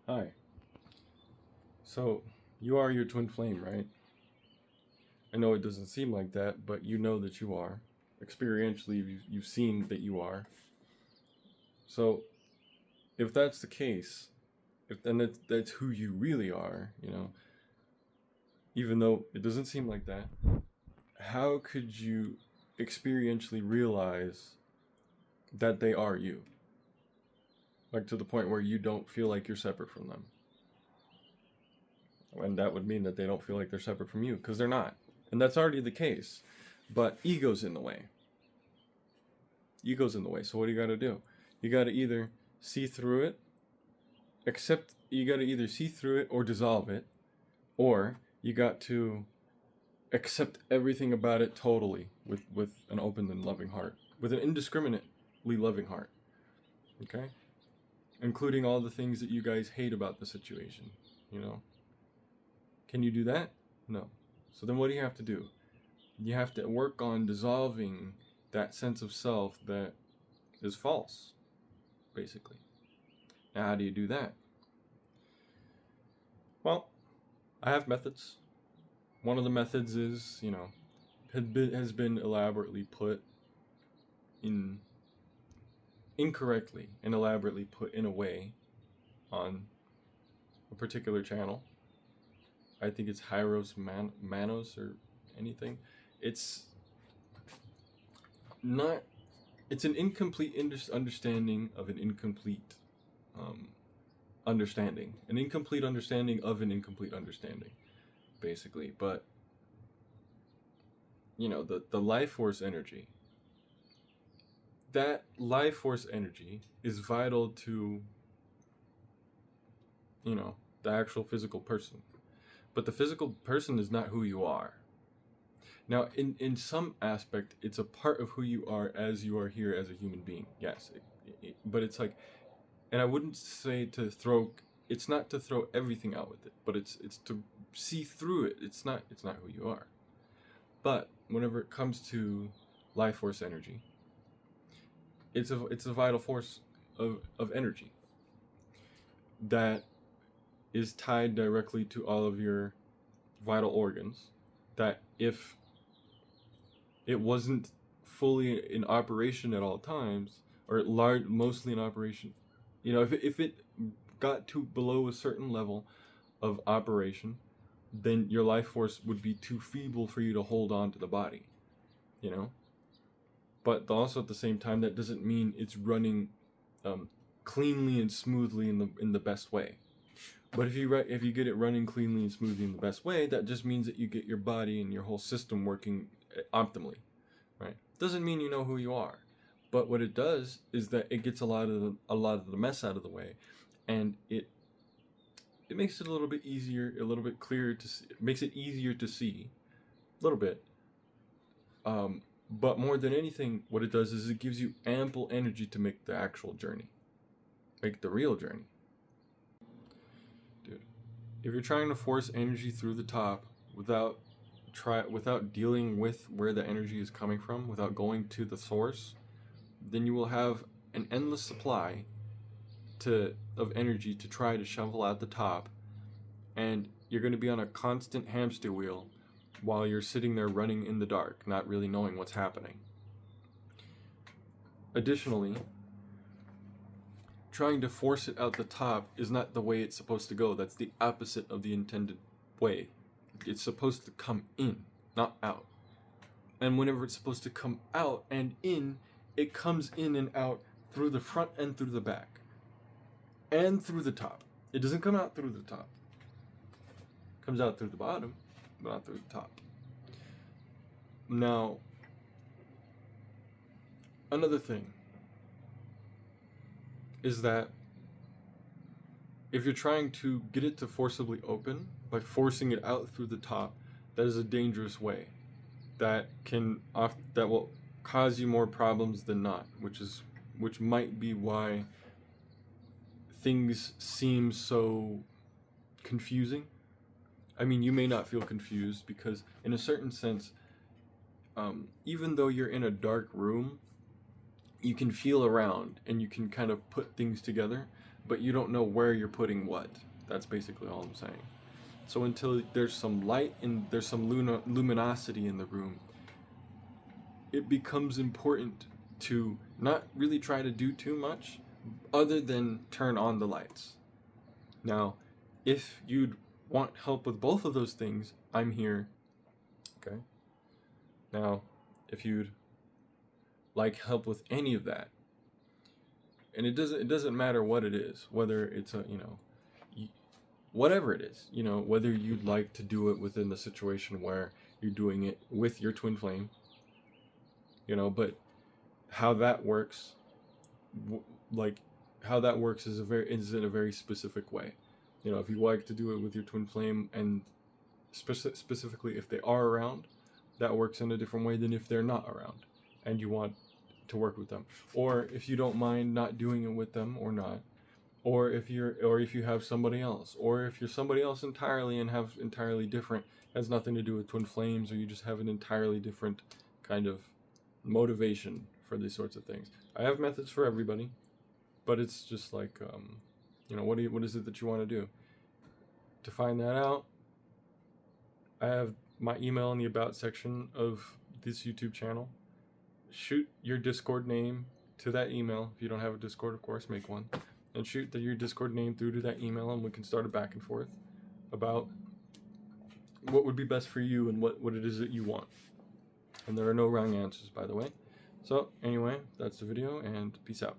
Hi. So, you are your twin flame, right? I know it doesn't seem like that, but you know that you are. Experientially, you've seen that you are. So, if that's the case, if then that's who you really are, even though it doesn't seem like that, how could you experientially realize that they are you? Like to the point where you don't feel like you're separate from them. And that would mean that they don't feel like they're separate from you, because they're not. And that's already the case. But ego's in the way. Ego's in the way. So what do you got to do? You got to either see through it, you got to either see through it or dissolve it, or you got to accept everything about it totally with an open and loving heart, with an indiscriminately loving heart. Okay? Including all the things that you guys hate about the situation, Can you do that? No. So then what do you have to do? You have to work on dissolving that sense of self that is false, basically. Now, how do you do that? Well, I have methods. One of the methods is, has been elaborately put in, incorrectly and elaborately put in a way on a particular channel. I think it's Hyros Manos or anything. It's not. It's an incomplete understanding of an incomplete understanding. An incomplete understanding of an incomplete understanding, basically. But, the life force energy. That life force energy is vital to, the actual physical person. But the physical person is not who you are. Now, in some aspect, it's a part of who you are as you are here as a human being. Yes, but it's like, and I wouldn't say it's not to throw everything out with it, but it's to see through it. It's not who you are. But whenever it comes to life force energy, it's a vital force of energy that is tied directly to all of your vital organs, that if it wasn't fully in operation at all times, or mostly in operation, if it got to below a certain level of operation, then your life force would be too feeble for you to hold on to the body, But also at the same time, that doesn't mean it's running cleanly and smoothly in the best way. But if you get it running cleanly and smoothly in the best way, that just means that you get your body and your whole system working optimally, right? Doesn't mean you know who you are, but what it does is that it gets a lot of the mess out of the way, and it makes it a little bit easier, a little bit clearer to see. It makes it easier to see, a little bit. But more than anything, what it does is it gives you ample energy to make the actual journey, make the real journey. Dude, if you're trying to force energy through the top without dealing with where the energy is coming from, without going to the source, then you will have an endless supply of energy to try to shovel out the top, and you're going to be on a constant hamster wheel while you're sitting there running in the dark, not really knowing what's happening. Additionally, trying to force it out the top is not the way it's supposed to go. That's the opposite of the intended way. It's supposed to come in, not out. And whenever it's supposed to come out and in, it comes in and out through the front and through the back. And through the top. It doesn't come out through the top. It comes out through the bottom, but not through the top. Now, another thing is that if you're trying to get it to forcibly open by forcing it out through the top, that is a dangerous way. That will cause you more problems than not, which might be why things seem so confusing. I mean, you may not feel confused because, in a certain sense, even though you're in a dark room, you can feel around and you can kind of put things together. but you don't know where you're putting what. That's basically all I'm saying. So until there's some light and there's some luminosity in the room, it becomes important to not really try to do too much other than turn on the lights. Now, if you'd want help with both of those things, I'm here. Okay? Now, if you'd like help with any of that, and it doesn't matter what it is, whether it's a, whatever it is, whether you'd like to do it within the situation where you're doing it with your twin flame, but how that works, is in a very specific way. If you like to do it with your twin flame, and specifically if they are around, that works in a different way than if they're not around and you want to work with them. Or if you don't mind not doing it with them or not, or if you have somebody else, or if you're somebody else entirely and have entirely different, has nothing to do with twin flames, or you just have an entirely different kind of motivation for these sorts of things. I have methods for everybody, but it's just like, what is it that you want to do? To find that out, I have my email in the about section of this YouTube channel. Shoot your Discord name to that email. If you don't have a Discord, of course, make one. And shoot your Discord name through to that email, and we can start a back and forth about what would be best for you and what it is that you want. And there are no wrong answers, by the way. So, anyway, that's the video, and peace out.